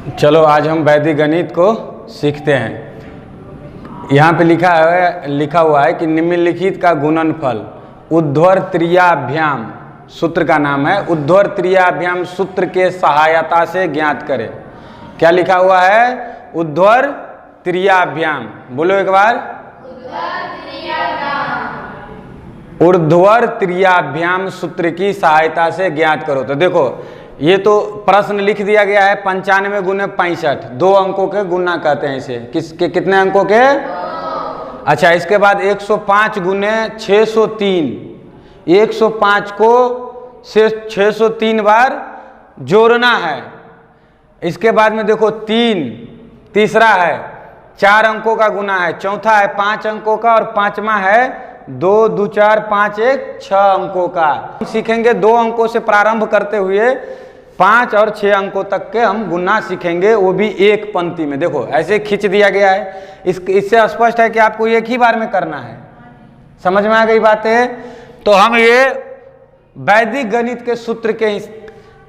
चलो आज हम वैदिक गणित को सीखते हैं। यहाँ पे लिखा हुआ है कि निम्नलिखित का गुणनफल ऊर्ध्वर त्रियाभ्याम, सूत्र का नाम है ऊर्ध्वर त्रियाभ्याम सूत्र के सहायता से ज्ञात करें। क्या लिखा हुआ है? ऊर्ध्वर त्रियाभ्याम। बोलो एक बार, ऊर्ध्वर त्रियाभ्याम सूत्र की सहायता से ज्ञात करो। तो देखो ये तो प्रश्न लिख दिया गया है 95 गुने 65, 2 अंकों के गुना कहते हैं इसे। किसके कितने अंकों के? अच्छा, इसके बाद 105 गुने 603, 105 को से 603 बार जोड़ना है। इसके बाद में देखो 3, तीसरा है 4 अंकों का गुना है, चौथा है 5 अंकों का और पांचवा है 2 2 4 5 1 6 अंकों का। सीखेंगे 2 अंकों से प्रारंभ करते हुए 5 और 6 अंकों तक के हम गुना सीखेंगे, वो भी एक पंक्ति में। देखो ऐसे खींच दिया गया है। इससे स्पष्ट है कि आपको एक ही बार में करना है। समझ में आ गई बातें? तो हम ये वैदिक गणित के सूत्र के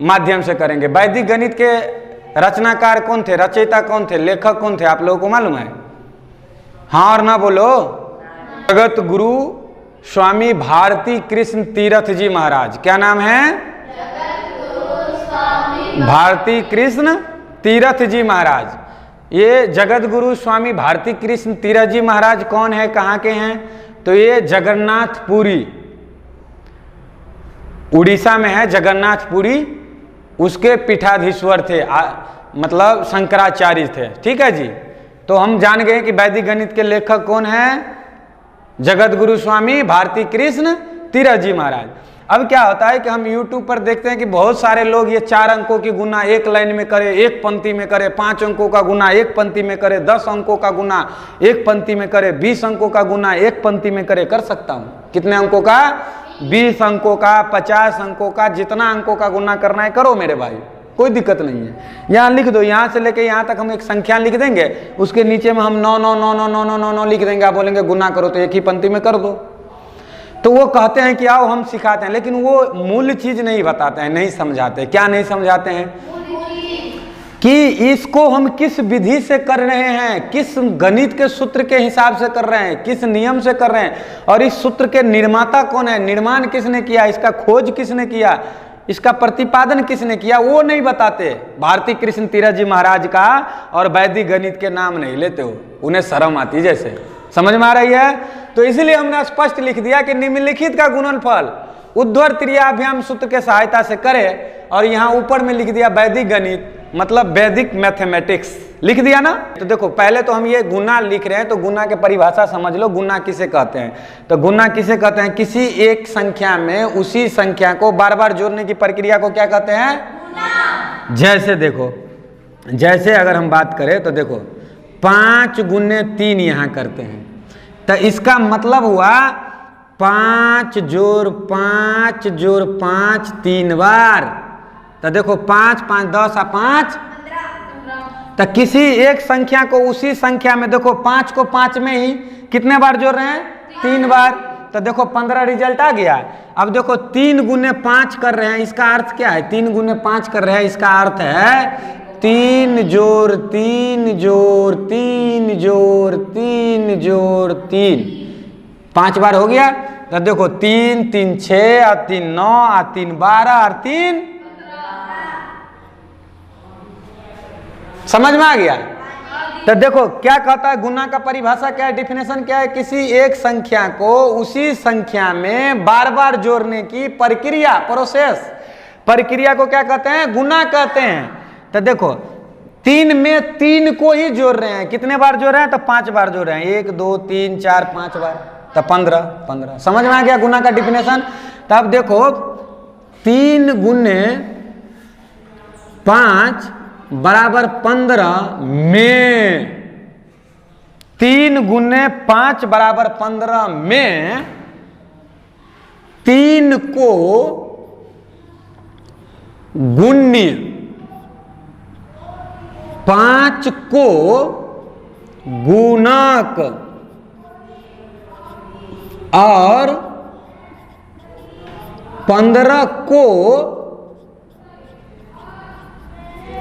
माध्यम से करेंगे। वैदिक गणित के रचनाकार कौन थे, रचयिता कौन थे, लेखक कौन थे, आप लोगों को मालूम है? हाँ और ना बोलो। जगत गुरु स्वामी भारती कृष्ण तीरथ जी महाराज। क्या नाम है? भारती कृष्ण तीरथ जी महाराज। ये जगत गुरु स्वामी भारती कृष्ण तीरथ जी महाराज कौन है, कहाँ के हैं? तो ये जगन्नाथपुरी, उड़ीसा में है जगन्नाथपुरी। उसके पीठाधीश्वर थे, मतलब शंकराचार्य थे। ठीक है जी। तो हम जान गए कि वैदिक गणित के लेखक कौन है? जगत गुरु स्वामी भारती कृष्ण तीरथ जी महाराज। अब क्या होता है कि हम YouTube पर देखते हैं कि बहुत सारे लोग ये 4 अंकों की गुना एक लाइन में करे, एक पंक्ति में करे, 5 अंकों का गुना एक पंक्ति में करे, 10 अंकों का गुना एक पंक्ति में करे, 20 अंकों का गुना एक पंक्ति में करे। कर सकता हूँ। कितने अंकों का? 20 अंकों का, 50 अंकों का, जितना अंकों का गुना करना है करो मेरे भाई, कोई दिक्कत नहीं है। यहाँ लिख दो, यहाँ से लेके यहाँ तक हम एक संख्या लिख देंगे, उसके नीचे में हम 9 9 9 9 9 9 9 9 लिख देंगे। आप बोलेंगे गुना करो, तो एक ही पंक्ति में कर दो। तो वो कहते हैं कि आओ हम सिखाते हैं, लेकिन वो मूल चीज नहीं बताते हैं, नहीं समझाते। क्या नहीं समझाते हैं? कि इसको हम किस विधि से कर रहे हैं, किस गणित के सूत्र के हिसाब से कर रहे हैं, किस नियम से कर रहे हैं, और इस सूत्र के निर्माता कौन है, निर्माण किसने किया, इसका खोज किसने किया, इसका प्रतिपादन किसने किया, वो नहीं बताते। भारती कृष्ण तीरथ जी महाराज का और वैदिक गणित के नाम नहीं लेते हो, उन्हें शर्म आती जैसे। समझ में आ रही है? तो इसलिए हमने स्पष्ट लिख दिया कि निम्नलिखित का गुणनफल ऊर्ध्वर त्रियाभ्याम सूत्र के सहायता से करें, और यहाँ ऊपर में लिख दिया वैदिक गणित, मतलब वैदिक मैथमेटिक्स लिख दिया ना। तो देखो पहले तो हम ये गुना लिख रहे हैं, तो गुना की परिभाषा समझ लो। गुना किसे कहते हैं? तो गुना किसे कहते हैं? किसी एक संख्या में उसी संख्या को बार बार जोड़ने की प्रक्रिया को क्या कहते हैं? गुना। जैसे देखो, जैसे अगर हम बात करें तो देखो 5 गुने 3 यहाँ करते हैं, तो इसका मतलब हुआ 5 जोड़ 5 जोड़ 5 3 बार। तो देखो 5 5 10 और 5 15। तो किसी एक संख्या को उसी संख्या में देखो 5 को 5 में ही कितने बार जोड़ रहे हैं? 3 बार। तो देखो 15 रिजल्ट आ गया। अब देखो 3 गुने 5 कर रहे हैं, इसका अर्थ क्या है? 3 गुने 5 कर रहे हैं, इसका अर्थ है 3 जोड़ 3 जोड़ 3 जोड़ 3 जोड़ 3, 5 बार हो गया। तो देखो 3 3 6 और 3 9 और 3 12 और 3 समझ में आ गया? तो देखो क्या कहता है गुना का परिभाषा क्या है, डिफिनेशन क्या है? किसी एक संख्या को उसी संख्या में बार बार जोड़ने की प्रक्रिया, प्रोसेस, प्रक्रिया को क्या कहते हैं? गुना कहते हैं। तो देखो 3 में 3 को ही जोड़ रहे हैं, कितने बार जोड़ रहे हैं? तो 5 बार जोड़ रहे हैं, 1 2 3 4 5 बार, तो 15। समझ में आ गया गुना का डिफिनेशन? तब देखो 3 गुने 5 बराबर 15 में, 3 गुने 5 बराबर 15 में 3 को गुणित 5 को गुणक और 15 को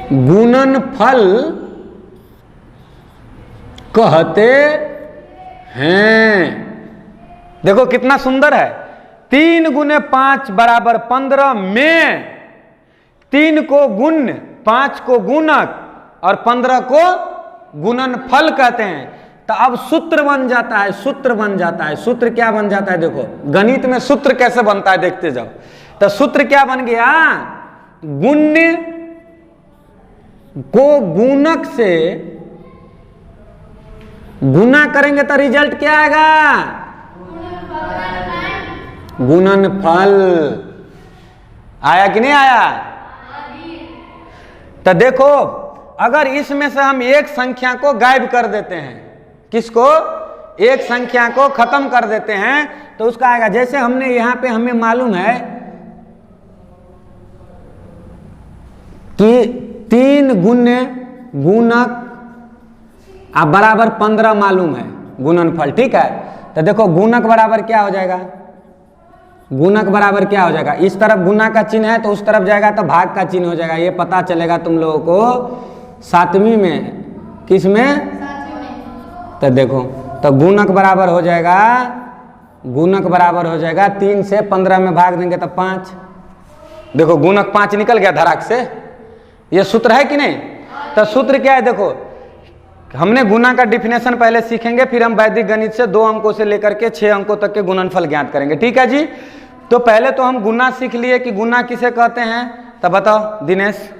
गुणनफल कहते हैं। देखो कितना सुंदर है। 3 गुने 5 बराबर 15 में 3 को गुण, 5 को गुणक और 15 को गुणनफल कहते हैं। तो अब सूत्र बन जाता है, सूत्र बन जाता है। सूत्र क्या बन जाता है? देखो गणित में सूत्र कैसे बनता है देखते जाओ। तो सूत्र क्या बन गया? गुण्य को गुणक से गुना करेंगे तो रिजल्ट क्या आएगा? गुणनफल। आया कि नहीं आया? तो देखो अगर इसमें से हम एक संख्या को गायब कर देते हैं, किसको? एक संख्या को खत्म कर देते हैं तो उसका आएगा। जैसे हमने यहां पे हमें मालूम है कि 3 गुण्य गुणक आप बराबर 15 मालूम है गुणनफल, ठीक है। तो देखो गुणक बराबर क्या हो जाएगा? गुणक बराबर क्या हो जाएगा? इस तरफ गुना का चिन्ह है तो उस तरफ जाएगा तो भाग का चिन्ह हो जाएगा। ये पता चलेगा तुम लोगों को 7वीं में। किस में? तो देखो तो गुणक बराबर हो जाएगा, गुणक बराबर हो जाएगा 3 से 15 में भाग देंगे तो 5। देखो गुणक 5 निकल गया धड़ाक से। ये सूत्र है कि नहीं? तो सूत्र क्या है? देखो हमने गुना का डिफिनेशन पहले सीखेंगे, फिर हम वैदिक गणित से 2 अंकों से लेकर के 6 अंकों तक के गुणनफल ज्ञात करेंगे, ठीक है जी। तो पहले तो हम गुना सीख लिए कि गुना किसे कहते हैं। तो बताओ दिनेश,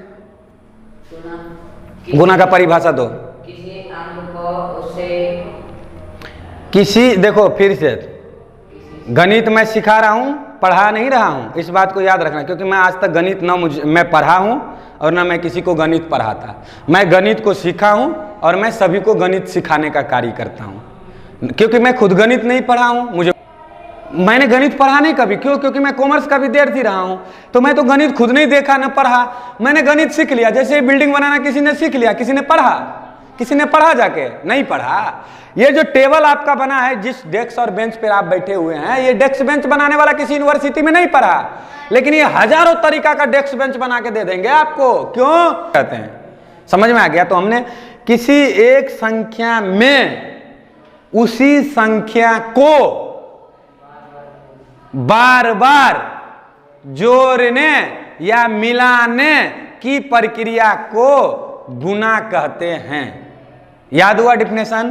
गुना का परिभाषा दो। किसी अंक को उससे किसी, देखो फिर से गणित मैं सिखा रहा हूं, पढ़ा नहीं रहा हूं, इस बात को याद रखना। क्योंकि मैं आज तक गणित ना मैं पढ़ा हूं और ना मैं किसी को गणित पढ़ाता। मैं गणित को सीखा हूं और मैं सभी को गणित सिखाने का कार्य करता हूं। क्योंकि मैं खुद गणित नहीं पढ़ा हूं, मैंने गणित पढ़ा नहीं कभी। क्यों? क्योंकि मैं कॉमर्स का विद्यार्थी रहा हूं, तो मैं तो गणित खुद नहीं देखा न पढ़ा, मैंने गणित सीख लिया। जैसे बिल्डिंग बनाना किसी ने सीख लिया, किसी ने पढ़ा? किसी ने पढ़ा? जाके नहीं पढ़ा। ये जो टेबल आपका बना है, जिस डेस्क और बेंच पर आप बैठे हुए हैं, ये डेस्क बेंच बनाने वाला किसी यूनिवर्सिटी में नहीं पढ़ा, लेकिन ये हजारों तरीका का डेस्क बेंच बना के दे देंगे आपको। क्यों कहते हैं? समझ में आ गया? तो हमने किसी एक संख्या में उसी संख्या को बार बार जोड़ने या मिलाने की प्रक्रिया को गुना कहते हैं। याद हुआ डिफिनेशन?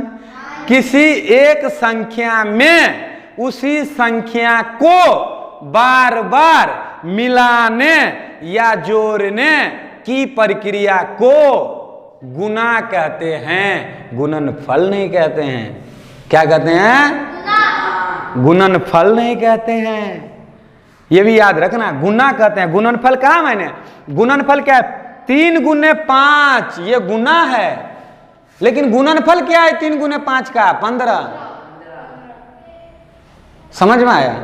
किसी एक संख्या में उसी संख्या को बार बार मिलाने या जोड़ने की प्रक्रिया को गुना कहते हैं, गुणनफल नहीं कहते हैं। क्या कहते हैं? गुणनफल नहीं कहते हैं। ये भी याद रखना, गुना कहते हैं, गुणनफल कहा मैंने? गुणनफल क्या है? 3 गुने 5 ये गुना है, लेकिन गुणनफल क्या है 3 गुने 5 का? 15। समझ में आया?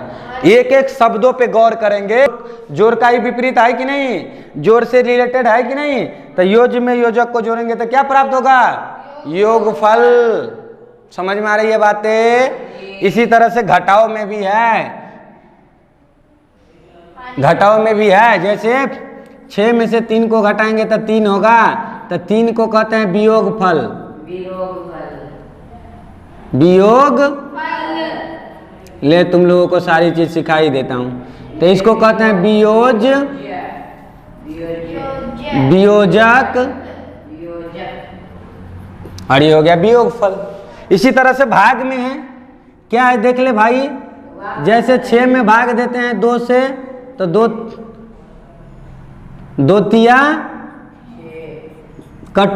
एक एक शब्दों पे गौर करेंगे। जोड़ का ही विपरीत है कि नहीं? जोड़ से रिलेटेड है कि नहीं? तो योज में योजक को जोड़ेंगे तो क्या प्राप्त होगा? योगफल। समझ में आ रही है बातें? इसी तरह से घटाव में भी है, घटाव में भी है। जैसे 6 में से 3 को घटाएंगे तो 3 होगा, तो 3 को कहते हैं वियोगफल। वियोग ले, तुम लोगों को सारी चीज सिखाई देता हूं। तो इसको कहते हैं वियोज, वियोजक, और ये हो गया वियोगफल। इसी तरह से भाग में है, क्या है देख ले भाई। जैसे 6 में भाग देते हैं 2 से, तो 2 तिया कट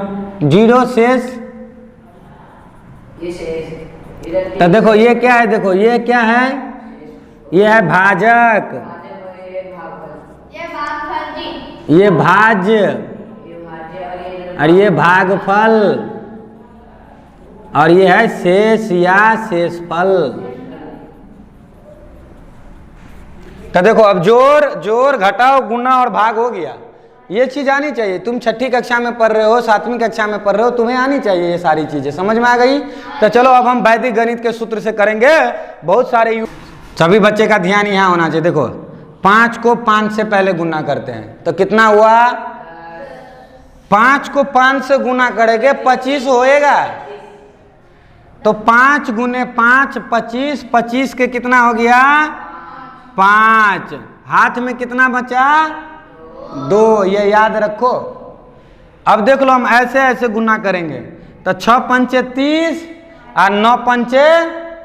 0 शेष। तो देखो ये क्या है? देखो ये क्या है? ये है भाजक, ये भाज्य, और ये भागफल, और ये है शेष या शेषफल। तो देखो अब जोड़ घटाव गुना और भाग हो गया। ये चीज आनी चाहिए। तुम 6ठी कक्षा में पढ़ रहे हो, 7वीं कक्षा में पढ़ रहे हो, तुम्हें आनी चाहिए ये सारी चीजें। समझ में आ गई? तो चलो अब हम वैदिक गणित के सूत्र से करेंगे बहुत सारे। सभी बच्चे का ध्यान यहाँ होना चाहिए। देखो 5 को 5 से पहले गुना करते हैं तो कितना हुआ? 5 को 5 से गुना करेंगे 25 होएगा। तो 5 गुने 5 25, 25 के कितना हो गया 5, हाथ में कितना बचा 2, ये याद रखो। अब देख लो हम ऐसे ऐसे गुना करेंगे तो 6 पंचे 30 और 9 पंचे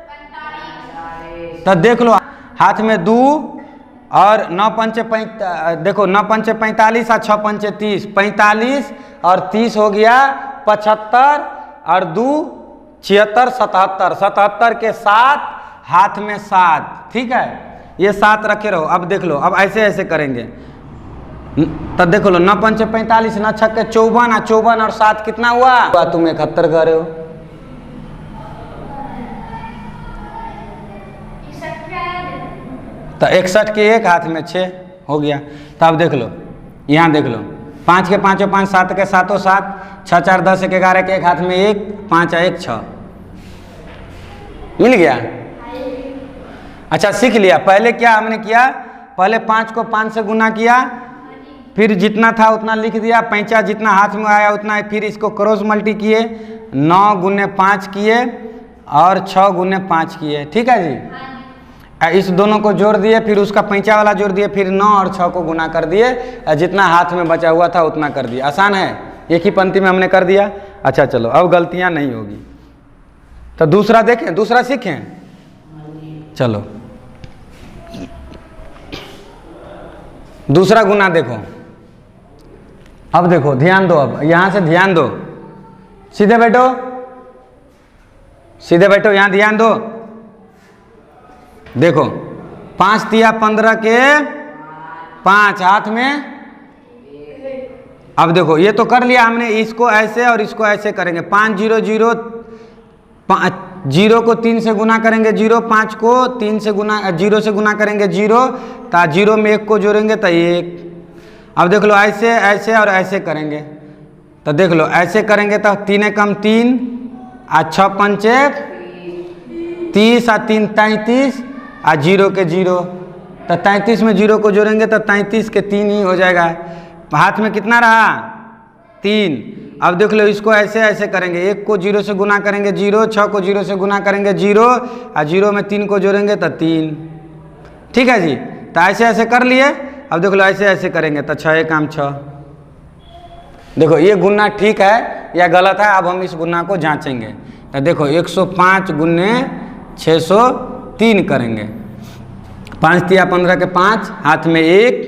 45। तो देख लो हाथ में 2 और 9 पंचे देखो 9 पंचे 45 और 6 पंचे 30, 45 और 30 हो गया 75 और 2 76, 77, 77 के 7 हाथ में 7, ठीक है, ये 7 रखे रहो। अब देख लो अब ऐसे ऐसे करेंगे तब देखो लो 9 पंचे 45, 9 छक्के 54 और 54 और 7 कितना हुआ तुम 71 कर रहे हो। तो 61 के एक हाथ में 6 हो गया। तो अब देख लो यहाँ देख लो 5 के 5 5, 7 के 7 7, 6 4 10 1 11 के एक हाथ में 1, 5 1 6 मिल गया। अच्छा सीख लिया। पहले क्या हमने किया, पहले 5 को 5 से गुना किया, फिर जितना था उतना लिख दिया, पैंचा जितना हाथ में आया उतना, फिर इसको क्रॉस मल्टी किए, 9 गुने 5 किए और 6 गुने 5 किए, ठीक है जी। इस दोनों को जोड़ दिए, फिर उसका पैंचा वाला जोड़ दिए, फिर 9 और 6 को गुना कर दिए, जितना हाथ में बचा हुआ था उतना कर दिया। आसान है, एक ही पंक्ति में हमने कर दिया। अच्छा चलो अब गलतियां नहीं होगी। तो दूसरा देखें, दूसरा सीखें। चलो दूसरा गुना देखो। अब देखो ध्यान दो, अब यहां से ध्यान दो, सीधे बैठो, सीधे बैठो, यहां ध्यान दो। देखो 5 तिया 15 के 5 हाथ में। अब देखो ये तो कर लिया हमने, इसको ऐसे और इसको ऐसे करेंगे। 5 0 0, 0 को 3 से गुना करेंगे 0, 5 को 3 से गुना 0 से गुना करेंगे 0, तो 0 में 1 को जोड़ेंगे तो 1। अब देख लो ऐसे ऐसे और ऐसे करेंगे। तो देख लो ऐसे करेंगे तो 3 कम 3 और 6 पंचे 30 और 3 33 और 0 के 0, तो 33 में 0 को जोड़ेंगे तो 33 के 3 ही हो जाएगा। हाथ में कितना रहा 3। अब देख लो इसको ऐसे ऐसे करेंगे, 1 को 0 से गुना करेंगे 0, 6 को 0 से गुना करेंगे 0 और 0 में 3 को जोड़ेंगे तो 3, ठीक है जी। तो ऐसे ऐसे कर लिए। अब देख लो ऐसे ऐसे करेंगे तो 6 काम 6। देखो ये गुना ठीक है या गलत है, अब हम इस गुना को जांचेंगे। तो देखो 105 गुने 603 करेंगे। 5 तिया 15 के 5 हाथ में 1,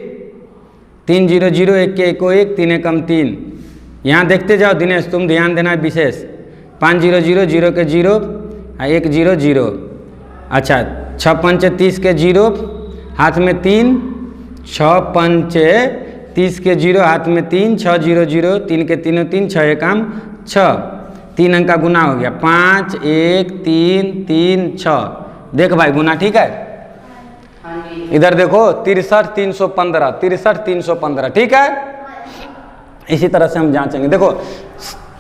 3 0 0, 1 के 1 को 1, 3 कम 3। यहाँ देखते जाओ दिनेश, तुम ध्यान देना विशेष। 5 0 0, 0 के 0 और 1 0 0। अच्छा 6 पंचे 30 के 0 हाथ में 3, 6 पंचे 30 के 0 हाथ में 3, 6 0 0, 3 के 3 3, 6 काम 6, 3 अंक का गुना हो गया। 5 1 3 3 6। देख भाई गुना ठीक है। इधर देखो 63 315, 63 315, ठीक है। इसी तरह से हम जांचेंगे। देखो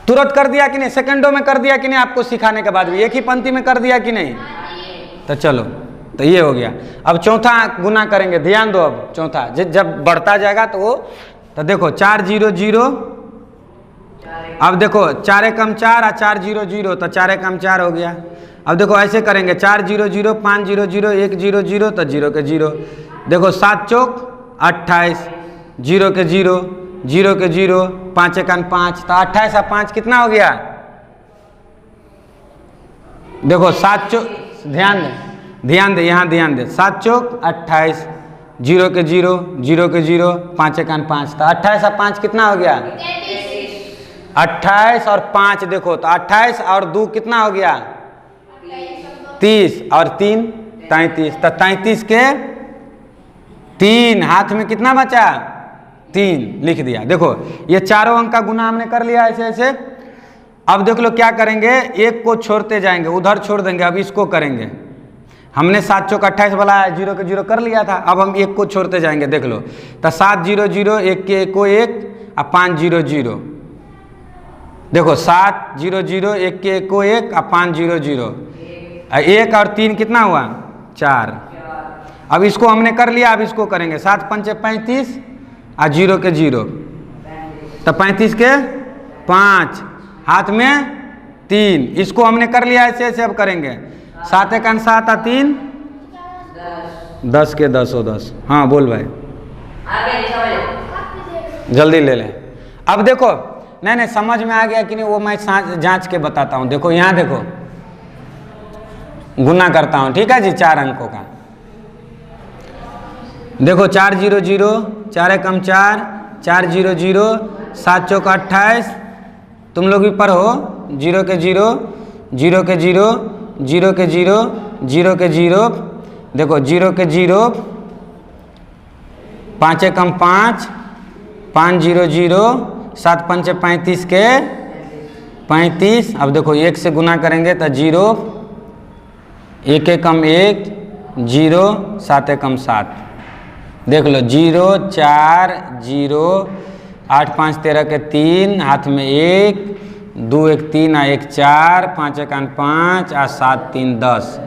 तुरंत कर दिया कि नहीं, सेकंडों में कर दिया कि नहीं, आपको सिखाने के बाद भी एक ही पंक्ति में कर दिया कि नहीं। तो चलो तो ये हो गया। अब चौथा गुना करेंगे, ध्यान दो। अब चौथा जब बढ़ता जाएगा तो वो, तो देखो 4 0 0। अब देखो 4 कम 4 और 4 0 0, तो 4 कम 4 हो गया। अब देखो ऐसे करेंगे 4 0 0, 5 0 0, 1 0 0, तो 0 के 0। देखो 7 चौक 28, 0 के 0, 0 के 0, 5 1 5, तो 28 और 5 कितना हो गया। देखो 7 चौक, ध्यान दे ध्यान दे, यहाँ ध्यान दे। 7 चौक 28, 0 के 0, 0 के 0, 5 1 5, तो 28 और 5 कितना हो गया 28 और 5। देखो तो 28 और 2 कितना हो गया 30 और 3 33, तो 33 के 3 हाथ में कितना बचा 3 लिख दिया। देखो ये चारों अंक का गुना हमने कर लिया ऐसे ऐसे। अब देख लो क्या करेंगे, एक को छोड़ते जाएंगे, उधर छोड़ देंगे। अब इसको करेंगे, हमने 7 चौक 28 वाला 0 के 0 कर लिया था, अब हम एक को छोड़ते जाएंगे। देख लो तो 7 0 0, 1 के 1 को 1 और 5 0 0। देखो 7 0 0, 1 के 1 को 1 और 5 0 0, 1 और 3 कितना हुआ 4। अब इसको हमने कर लिया, अब इसको करेंगे 7 पंचे 35 और 0 के 0, तो 35 के 5, हाथ में 3, इसको हमने कर लिया, ऐसे ऐसे अब करेंगे। 7 1 7 और 3 10 के 10 हो 10। हाँ बोल भाई, जल्दी ले लें। अब देखो, नहीं समझ में आ गया कि नहीं, वो मैं जांच के बताता हूँ। देखो यहाँ देखो, गुना करता हूँ, ठीक है जी, 4 अंकों का। देखो 4 0 0, 4 एकम 4, 4 0 0, 7 चौक 28, तुम लोग भी पढ़ो। 0 के 0, 0 के 0, 0 के 0, 0 के 0, देखो 0 के 0, 5 एकम 5, 5 0 0, 7 5 35 के 35। अब देखो 1 से गुना करेंगे तो 0, 1 एकम 1, 0, 7 एकम 7। देख लो 0 4 0, 8 5 13 के 3, हाथ में 1, 2 1 3 आ 1 4, 5 1 5 आ 7 3 10।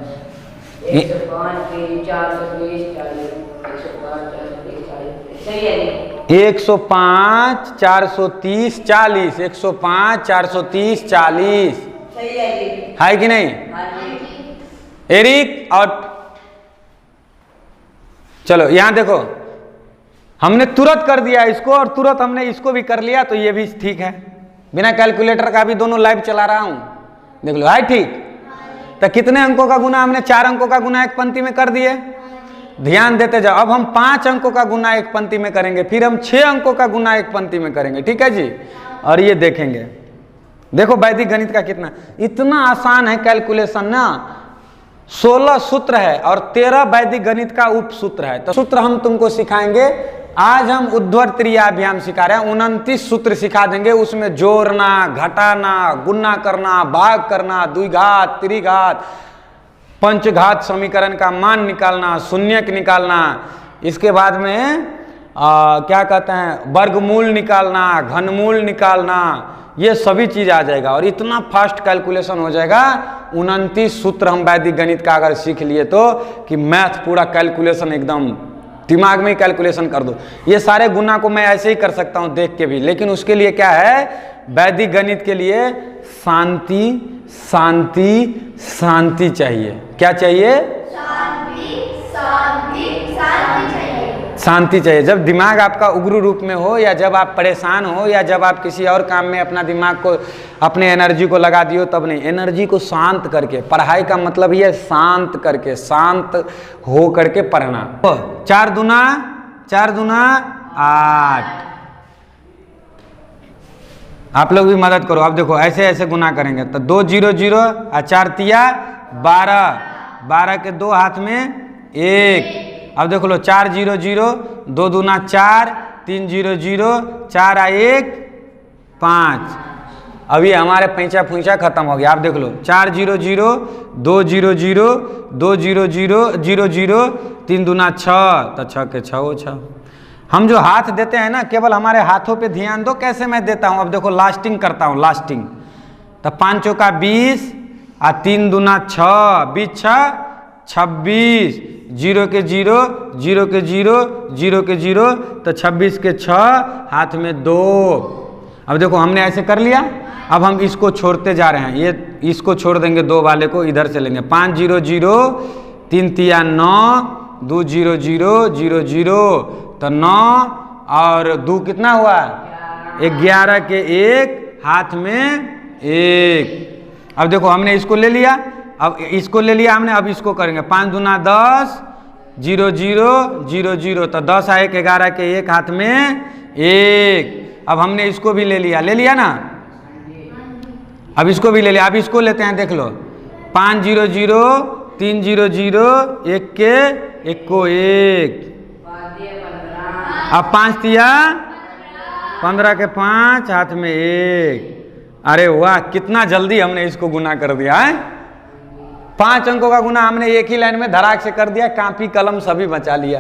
105 430 40, 105 430 40 है कि नहीं? एरिक और चलो यहाँ देखो, हमने तुरंत कर दिया इसको और तुरंत हमने इसको भी कर लिया, तो ये भी ठीक है। बिना कैलकुलेटर का भी दोनों लाइव चला रहा हूं, देख लो, है ठीक। तो कितने अंकों का गुना हमने? 4 अंकों का गुना एक पंक्ति में कर दिए। ध्यान देते जाओ। अब हम 5 अंकों का गुना एक पंक्ति में करेंगे, फिर हम 6 अंकों का गुना एक पंक्ति में करेंगे, ठीक है जी। और ये देखेंगे, देखो वैदिक गणित का कितना इतना आसान है कैलकुलेशन ना। 16 सूत्र है और 13 वैदिक गणित का उप सूत्र है। तो सूत्र हम तुमको सिखाएंगे। आज हम उद्धृत क्रियाभ्याम सिखा रहे हैं, 29 सूत्र सिखा देंगे। उसमें जोड़ना, घटाना, गुणा करना, भाग करना, द्विघात, त्रिघात, पंचघात समीकरण का मान निकालना, शून्यक निकालना, इसके बाद में क्या कहते हैं, वर्गमूल निकालना, घनमूल निकालना, ये सभी चीज आ जाएगा। और इतना फास्ट कैलकुलेशन हो जाएगा। 29 सूत्र हम वैदिक गणित का अगर सीख लिए तो कि मैथ पूरा कैलकुलेशन एकदम दिमाग में ही कैलकुलेशन कर दो। ये सारे गुना को मैं ऐसे ही कर सकता हूं देख के भी, लेकिन उसके लिए क्या है, वैदिक गणित के लिए शांति शांति शांति चाहिए। क्या चाहिए? शांति शांति शांति चाहिए। शांति चाहिए। जब दिमाग आपका उग्र रूप में हो, या जब आप परेशान हो, या जब आप किसी और काम में अपना दिमाग को, अपने एनर्जी को लगा दियो, तब नहीं। एनर्जी को शांत करके, पढ़ाई का मतलब ये शांत करके, शांत हो करके पढ़ना। 4 दूना 8। आप लोग भी मदद करो। अब देखो ऐसे ऐसे गुना करेंगे तो 2 0 0 और 4 तिया 12, 12 के 2 हाथ में 1। अब देखो लो 4 0 0, 2 दूना 4, 3 0 0, 4 आ 1 5। अभी हमारे पैंचा फूंचा खत्म हो गया। आप देख लो 4 0 0, 2 0 0, 2 0 0 0 0, 3 दूना 6, तो 6 के 6 6। हम जो हाथ देते हैं ना, केवल हमारे हाथों पे ध्यान दो कैसे मैं देता हूं। अब देखो लास्टिंग करता हूं, लास्टिंग। तो 5 चौका 20 और 3 दूना 6, 20 6 26, 0 के 0, 0 के 0, 0 के 0, तो 26 के 6, हाथ में 2। अब देखो हमने ऐसे कर लिया। अब हम इसको छोड़ते जा रहे हैं, ये इसको छोड़ देंगे, 2 वाले को इधर से लेंगे। 5 0 0, 3 तिया 9, 2 0 0 0 0, तो 9 और 2 कितना हुआ? 11 के 1, हाथ में 1। अब देखो हमने इसको ले लिया, अब इसको ले लिया हमने, अब इसको करेंगे। 5 दूना 10, 0 0 0 0, तो 10 आ 1, 11 के 1, हाथ में 1। अब हमने इसको भी ले लिया ना, अब इसको भी ले लिया। अब इसको लेते हैं, देख लो 5 0 0, 3 0 0, 1 के 1 को 1। अब 5 तिया 15 के 5, हाथ में 1। अरे वाह, कितना जल्दी हमने इसको गुना कर दिया है। 5 अंकों का गुना हमने एक ही लाइन में धड़ाक से कर दिया, कॉपी कलम सभी बचा लिया।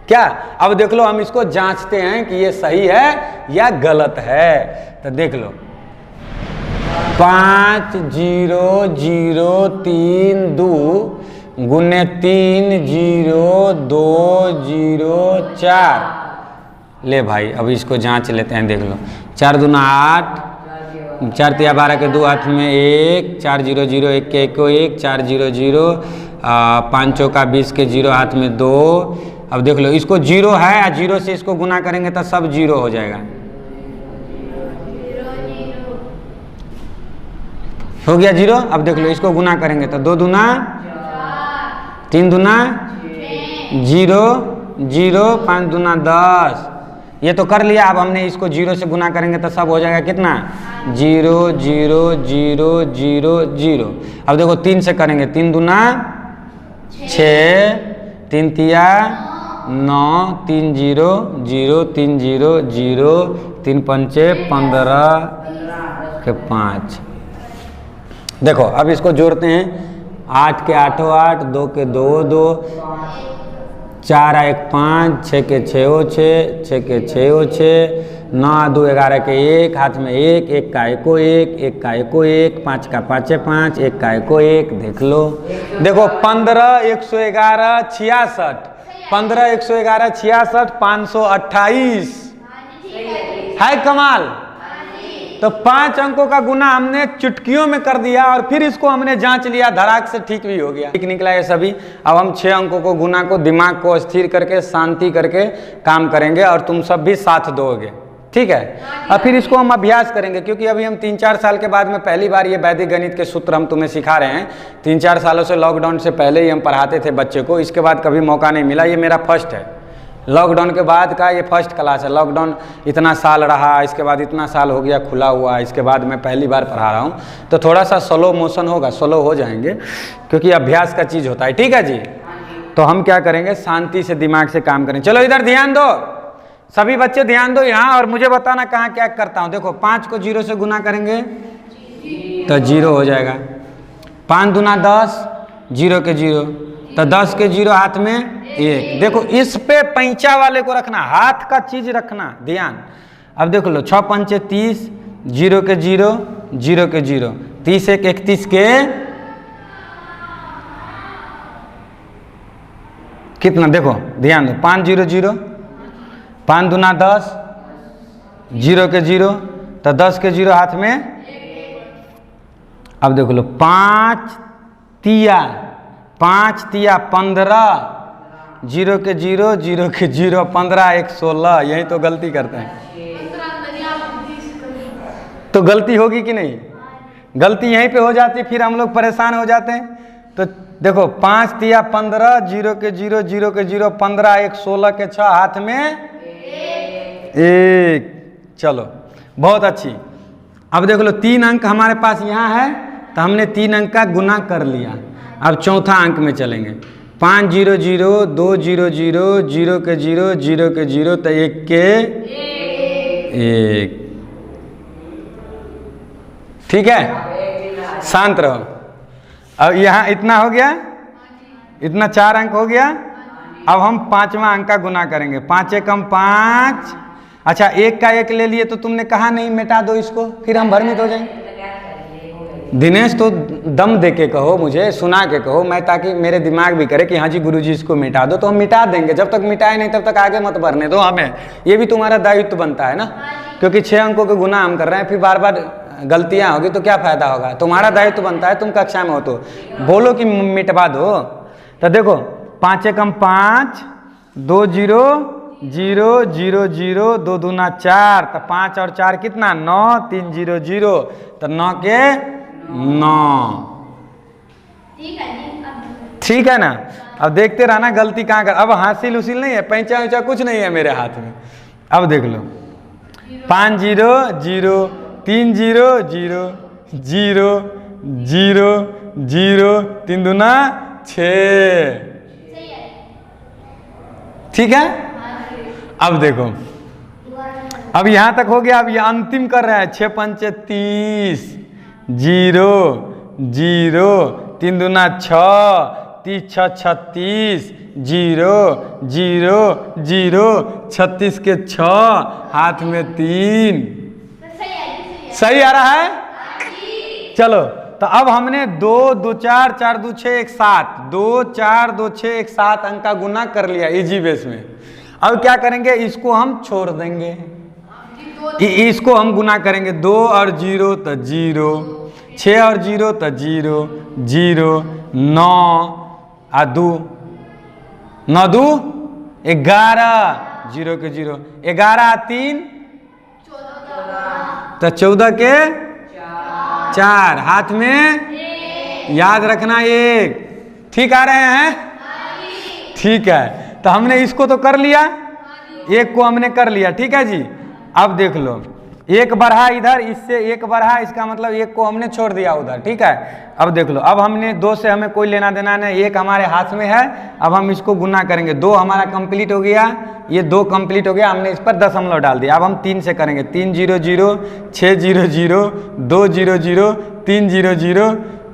क्या? अब देख लो हम इसको जांचते हैं कि ये सही है या गलत है। तो देख लो 5 0 0 3 2 गुने 3 0 2 0 4, ले भाई अब इसको जांच लेते हैं, देख लो। 4 दूना 8, 4 तिया 12 के 2 हाथ में 1, 4 0 0 1 के 1 को 1, 4 0 0, 5 चौका 20 के 0 हाथ में 2। अब देख लो इसको 0 है, 0 से इसको गुना करेंगे तो सब 0 हो जाएगा। हो गया 0। अब देख लो इसको गुना करेंगे तो 2 दूना 3 दूना 0 0, 5 दूना 10। ये तो कर लिया। अब हमने इसको 0 से गुना करेंगे तो सब हो जाएगा कितना? 0 0 0 0 0। अब देखो 3 से करेंगे, 3 दूना 6, 3 तिया 9, 3 0 0 3 0 0, 3 पंचे 15 के 5। देखो अब इसको जोड़ते हैं। 8 के 8 8, 2 के 2 2, 4 1 5, 6 के 6 6, 6 के 6 6, 9 2 11 के 1 हाथ में 1, 1 का 1 को 1, 1 का 1 को 1, 5 का 5 5, 1 का 1 को 1। देख लो, देखो 15 111 66, 15 111 66, 528 है कमाल। तो 5 अंकों का गुना हमने चुटकियों में कर दिया और फिर इसको हमने जांच लिया, धड़ाक से ठीक भी हो गया, ठीक निकला ये सभी। अब हम 6 अंकों को गुना को दिमाग को स्थिर करके शांति करके काम करेंगे और तुम सब भी साथ दोगे, ठीक है। अब फिर इसको हम अभ्यास करेंगे, क्योंकि अभी हम 3-4 साल के बाद में पहली बार ये वैदिक गणित के सूत्र हम तुम्हें सिखा रहे हैं। 3-4 सालों से लॉकडाउन से पहले ही हम पढ़ाते थे बच्चे को, इसके बाद कभी मौका नहीं मिला। ये मेरा फर्स्ट है, लॉकडाउन के बाद का ये फर्स्ट क्लास है। लॉकडाउन इतना साल रहा, इसके बाद इतना साल हो गया खुला हुआ, इसके बाद मैं पहली बार पढ़ा रहा हूँ, तो थोड़ा सा स्लो मोशन होगा, स्लो हो जाएंगे, क्योंकि अभ्यास का चीज़ होता है, ठीक है जी। तो हम क्या करेंगे, शांति से दिमाग से काम करें। चलो इधर ध्यान दो, सभी बच्चे ध्यान दो यहाँ, और मुझे बताना कहाँ क्या करता हूँ। देखो 5 को 0 से गुना करेंगे तो 0 हो जाएगा। 5 दूना 10, 0 के 0, तो 10 के 0 हाथ में 1। देखो इस पे पैंचा वाले को रखना, हाथ का चीज रखना ध्यान। अब देख लो 6 पंचे 30, 0 के 0, 0 के 0, 30 1 31 के कितना, देखो ध्यान दो, 5 0 0, 5 दूना 10, 0 के 0, तो 10 के 0 हाथ में। अब देख लो 5 तिया 15, 0 के 0, 0 के 0, 15 1 16। यही तो गलती करते हैं, तो गलती होगी कि नहीं? गलती यहीं पे हो जाती, फिर हम लोग परेशान हो जाते हैं। तो देखो 5 तिया 15, 0 के 0, 0 के 0, 15 1 16 के 6 हाथ में 1। चलो बहुत अच्छी। अब देख लो 3 अंक हमारे पास यहाँ है, तो हमने 3 अंक का गुना कर लिया। अब चौथा अंक में चलेंगे। 5 0 0, 2 0 0, 0 के 0, 0 के 0, तो 1 के 1। ठीक है, शांत रहो। अब यहाँ इतना हो गया, इतना 4 अंक हो गया। अब हम 5वां अंक का गुना करेंगे। 5 एकम 5। अच्छा 1 का 1 ले लिए, तो तुमने कहा नहीं मिटा दो इसको, फिर हम भ्रमित हो जाएंगे। दिनेश तो दम दे के कहो, मुझे सुना के कहो, मैं ताकि मेरे दिमाग भी करे कि हाँ जी गुरुजी इसको मिटा दो, तो हम मिटा देंगे। जब तक मिटाए नहीं तब तक आगे मत बढ़ने दो हमें, ये भी तुम्हारा दायित्व बनता है ना, क्योंकि 6 अंकों के गुना हम कर रहे हैं, फिर बार बार गलतियां होगी तो क्या फायदा होगा। तुम्हारा दायित्व बनता है, तुम कक्षा में हो तो बोलो कि मिटवा दो। तो देखो 5 एकम 5, 2 0 0 0 0, 2 दूना 4, तो 5 और 4 कितना 9, 3 0 0, तो 9 के 9। ठीक है ना। अब देखते रहना गलती कहाँ कर। अब हासिल उसिल नहीं है, पैंचा वैंचा कुछ नहीं है मेरे हाथ में। अब देख लो 5 0 0, 3 0 0 0 0 0, 3 दूना 6। ठीक है। अब देखो, अब यहां तक हो गया। अब ये अंतिम कर रहे हैं। 6 पंचे 30, 0 0, 3 दूना 6, 30 6 36, 0 0 0, 36 के 6 हाथ में 3। सही आ रहा है? चलो, तो अब हमने 2 2 4 4 2 6 1 7, 2 4 2 6 1 7 अंक का गुना कर लिया इजी बेस में। अब क्या करेंगे, इसको हम छोड़ देंगे, इसको हम गुना करेंगे 2 और 0 तो 0, 6 और 0 तो 0, 0, 9 और 2, 9 2 11, 0 के 0, 11 3 तो 14 के 4, हाथ में याद रखना 1। ठीक आ रहे हैं? ठीक है, तो हमने इसको तो कर लिया, एक को हमने कर लिया, ठीक है जी। अब देख लो, एक बढ़ा इधर, इससे एक बढ़ा, इसका मतलब एक को हमने छोड़ दिया उधर, ठीक है। अब देख लो, अब हमने 2 से हमें कोई लेना देना नहीं, एक हमारे हाथ में है। अब हम इसको गुना करेंगे, 2 हमारा कंप्लीट हो गया, ये 2 कंप्लीट हो गया, हमने इस पर दशमलव डाल दिया। अब हम 3 से करेंगे, 3 0 0, 6 0 0, 2 0 0, 3 0 0,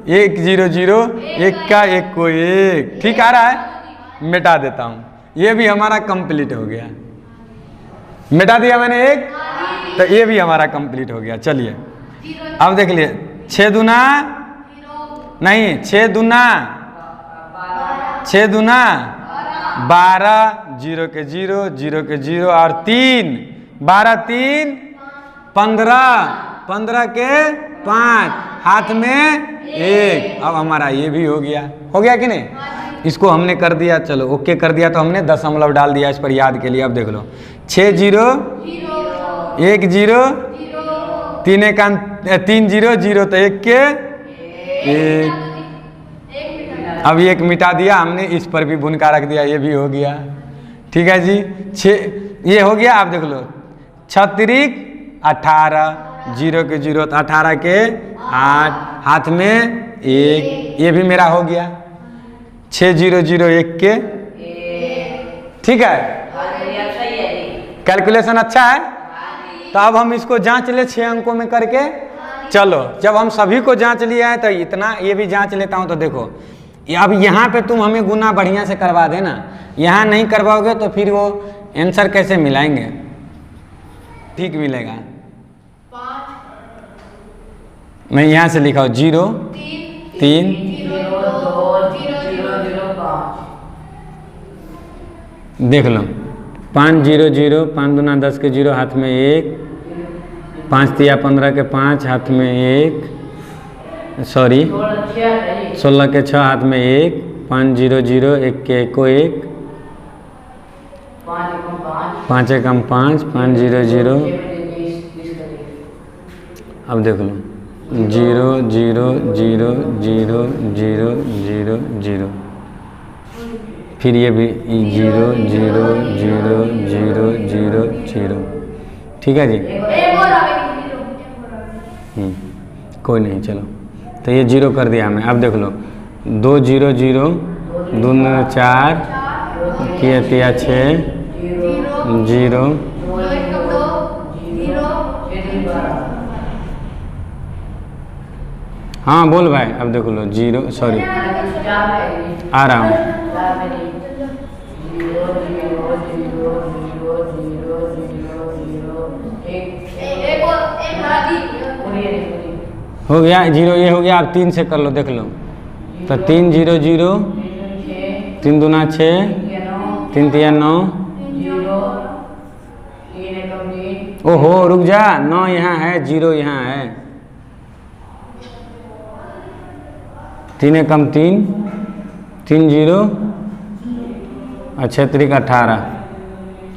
1 0 0, 1 का 1 को 1। ठीक आ रहा है? मिटा देता हूँ, ये भी हमारा कंप्लीट हो गया, मिटा दिया मैंने 1, तो ये भी हमारा कंप्लीट हो गया। चलिए अब देख लिए, 6 दूना नहीं, 6 दूना 12, 0 के 0, 0 के 0 और 3, 12 3 15, 15 के 5, हाथ में 1। अब हमारा ये भी हो गया कि नहीं? इसको हमने कर दिया, चलो ओके कर दिया, तो हमने दशमलव डाल दिया इस पर याद के लिए। अब देख लो, 6 0 1 0, 3 0 0 तो 1 के 1। अब 1 मिटा दिया हमने, इस पर भी भुनका रख दिया, ये भी हो गया। ठीक है जी, 6 ये हो गया। आप देख लो, 6 3 18, 0 के 0 तो 18 के 8, हाथ में 1, ये भी मेरा हो गया। 6 0 0 1 के, ठीक है, कैलकुलेशन अच्छा है। तो अब हम इसको जांच ले 6 अंकों में करके। चलो, जब हम सभी को जांच लिया है तो इतना ये भी जांच लेता हूं। तो देखो, अब यहाँ पे तुम हमें गुना बढ़िया से करवा देना, यहाँ नहीं करवाओगे तो फिर वो आंसर कैसे मिलाएंगे? ठीक मिलेगा। मैं यहाँ से लिखा हूँ 0 3 देख लो, 5 0 0, 5 दूना 10 के 0, हाथ में 1, 5 तिया 15 के 5, हाथ में 1, सॉरी 16 के 6, हाथ में 1, 5 0 0, 1 के 1 को 1, 5 एकम 5, 5 0 0। अब देख लो, 0 0 0 0 0 0 0, फिर ये भी 0 0 0 0 0 0। ठीक है जी, कोई नहीं, चलो तो ये 0 कर दिया हमने। अब देख लो, 2 0 0, 2 4 किया 6 0, हाँ बोल भाई। अब देख लो 0, सॉरी आ रहा हूँ, हो गया 0, ये हो गया। आप 3 से कर लो, देख लो, तो 3 0 0, 3 दूना 6, 3 तिया 9, ओहो रुक जा, 9 यहाँ है, 0 यहाँ है, 3 एकम 3, 3 0 और 6 3 18।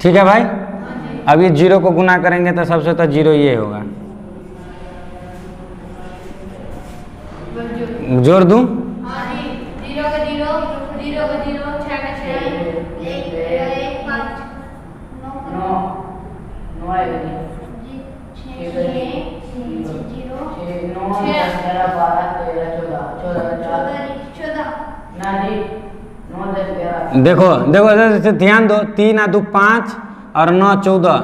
ठीक है भाई। अब ये 0 को गुना करेंगे तो सबसे तो 0 ये होगा, जोड़ दूं? 0 का 0, 0 का 0, 6 का 6, 1 5 9 देखो देखो जैसे ध्यान दो, 3 और 2 5 और 9 14,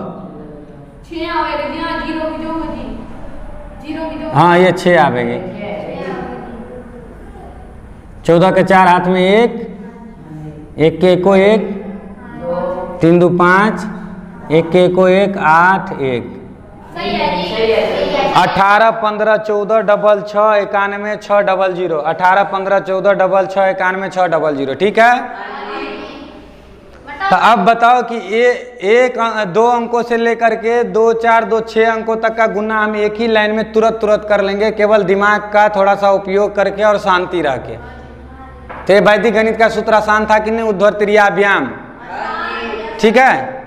6 आवेगी, 0 की जो होगी, 0 की जो, हाँ ये 6 आवेगी। 14 के 4, हाथ में 1, 1 के 1 को 1, 3 2 5, 1 के 1 को 1, 8 1, 18 15 14 डबल 6 91 6 00, 18 15 14 डबल 6 91 6 00। ठीक है, तो अब बताओ कि एक दो अंकों से लेकर के 2 4 2 6 अंकों तक का गुना हम एक ही लाइन में तुरंत कर लेंगे, केवल दिमाग का थोड़ा सा उपयोग करके और शांति रह के। तो वैदिक गणित का सूत्र आसान था कि नहीं? ऊर्ध्व त्रियाभ्याम, ठीक है।